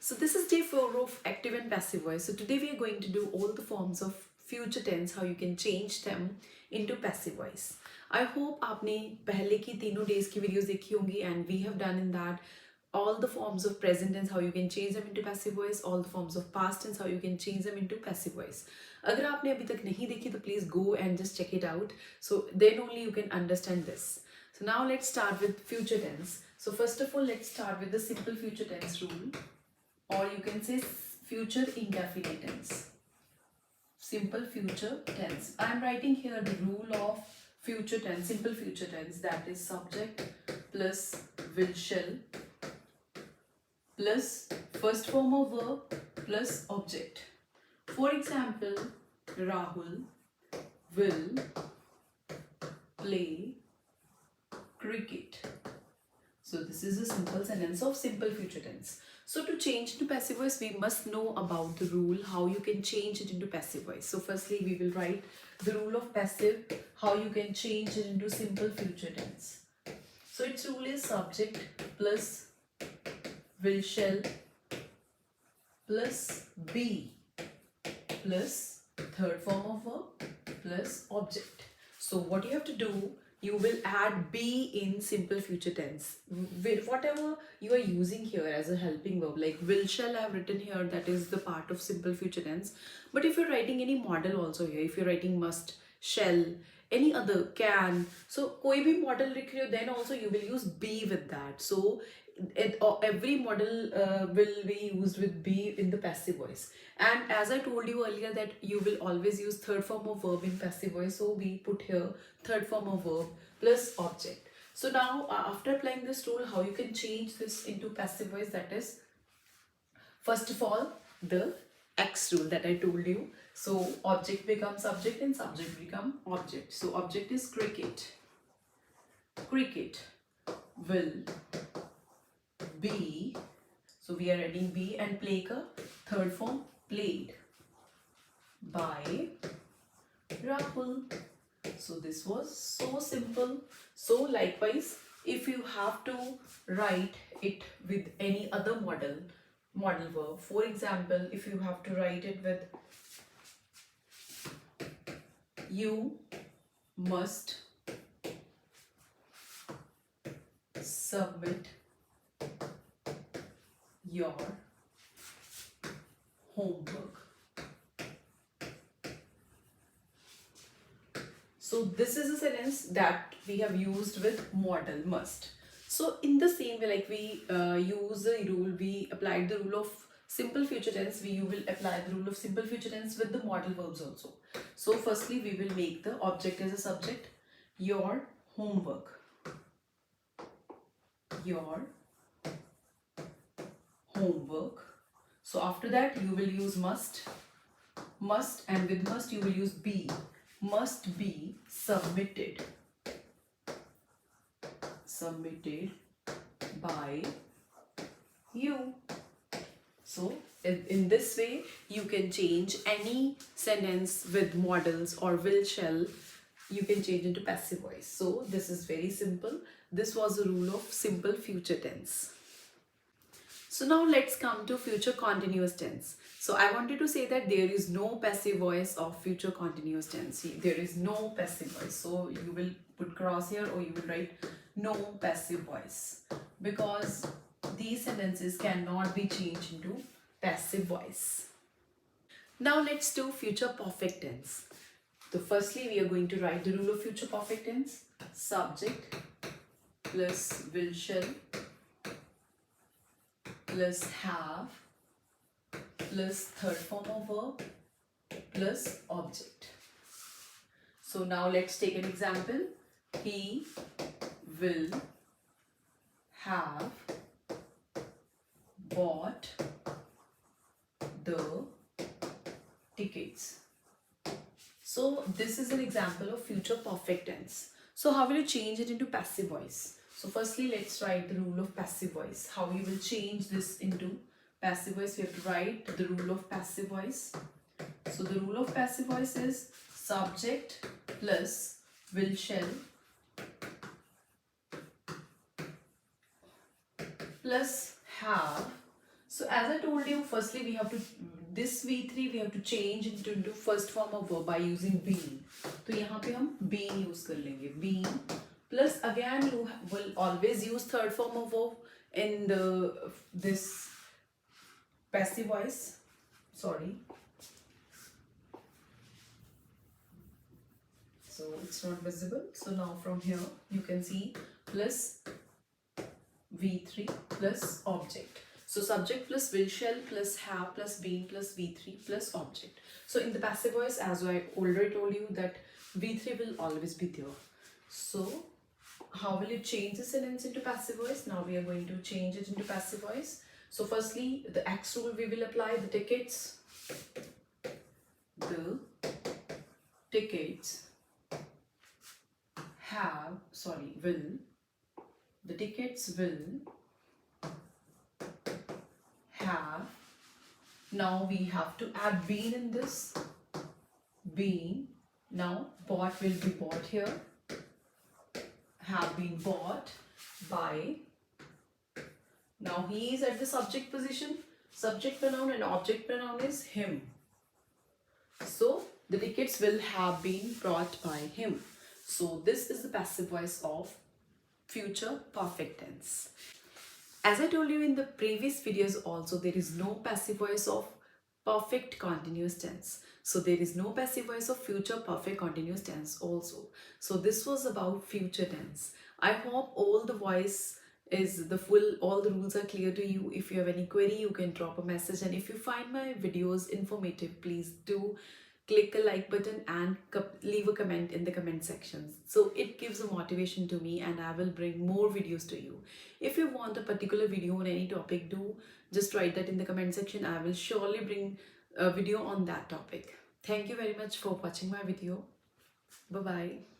So this is day 4 of active and passive voice. So today we are going to do all the forms of future tense, how you can change them into passive voice. I hope आपने पहले की तीनों days की videos देखी होंगी and we have done in that all the forms of present tense, how you can change them into passive voice, all the forms of past tense, how you can change them into passive voice. अगर आपने अभी तक नहीं देखी तो please go and just check it out. So then only you can understand this. So now let's start with future tense. So first of all, let's start with the simple future tense rule, or you can say future indefinite tense. Simple future tense. I am writing here the rule of future tense, simple future tense, that is subject plus will shall plus first form of verb plus object. For example, Rahul will play cricket. So this is a simple sentence of simple future tense. So to change to passive voice, we must know about the rule, how you can change it into passive voice. So firstly, we will write the rule of passive, how you can change it into simple future tense. So its rule is subject plus will shall plus be plus third form of verb plus object. So what you have to do, you will add be in simple future tense with whatever you are using here as a helping verb, like will shall I have written here, that is the part of simple future tense. But if you're writing any model also here, if you're writing must, shall, any other, can, so koi bhi model likh rahe ho, then also you will use be with that. So every model will be used with be in the passive voice. And as I told you earlier that you will always use third form of verb in passive voice, so we put here third form of verb plus object. So now after applying this rule, how you can change this into passive voice, that is first of all the X rule that I told you. So object becomes subject and subject become object. So object is cricket. Cricket will be, so we are adding be, and play ka third form played by Rahul. So this was so simple. So likewise, if you have to write it with any other model verb, for example, if you have to write it with you must submit your homework. So this is a sentence that we have used with modal must. So in the same way, like we use the rule, we applied the rule of simple future tense, we will apply the rule of simple future tense with the modal verbs also. So firstly, we will make the object as a subject, your homework. Your homework. So after that, you will use must, and with must you will use be. Must be submitted by you. So in this way you can change any sentence with modals or will shall, you can change into passive voice. So this is very simple. This was the rule of simple future tense. So now let's come to future continuous tense. So I wanted to say that there is no passive voice of future continuous tense. See, there is no passive voice. So you will put cross here or you will write no passive voice, because these sentences cannot be changed into passive voice. Now let's do future perfect tense. So firstly, we are going to write the rule of future perfect tense. Subject plus will shall plus have plus third form of verb plus object. So now let's take an example. He will have bought the tickets. So this is an example of future perfect tense. So how will you change it into passive voice? So firstly, let's write the rule of passive voice. How you will change this into passive voice? We have to write the rule of passive voice. So the rule of passive voice is subject plus will shall plus have. So as I told you, firstly we have to, this V3 we have to change it into first form of verb by using been. तो यहाँ पे हम been use कर लेंगे, been plus again you will always use third form of verb in this passive voice. Sorry. So it's not visible. So now from here you can see plus V3 plus object. So subject plus will shall plus have plus been plus V3 plus object. So in the passive voice, as I already told you, that V3 will always be there. So how will it change the sentence into passive voice? Now we are going to change it into passive voice. So firstly, the X rule we will apply. The tickets the tickets will have, now we have to add been in this, been, now bought will be bought here, have been bought by, now he is at the subject position, subject pronoun and object pronoun is him. So the tickets will have been brought by him. So this is the passive voice of future perfect tense. As I told you in the previous videos also, there is no passive voice of perfect continuous tense. So there is no passive voice of future perfect continuous tense also. So this was about future tense. I hope all the voice is the full, all the rules are clear to you. If you have any query, you can drop a message, and if you find my videos informative, please do click a like button and leave a comment in the comment section. So it gives a motivation to me and I will bring more videos to you. If you want a particular video on any topic, do just write that in the comment section. I will surely bring a video on that topic. Thank you very much for watching my video. Bye bye.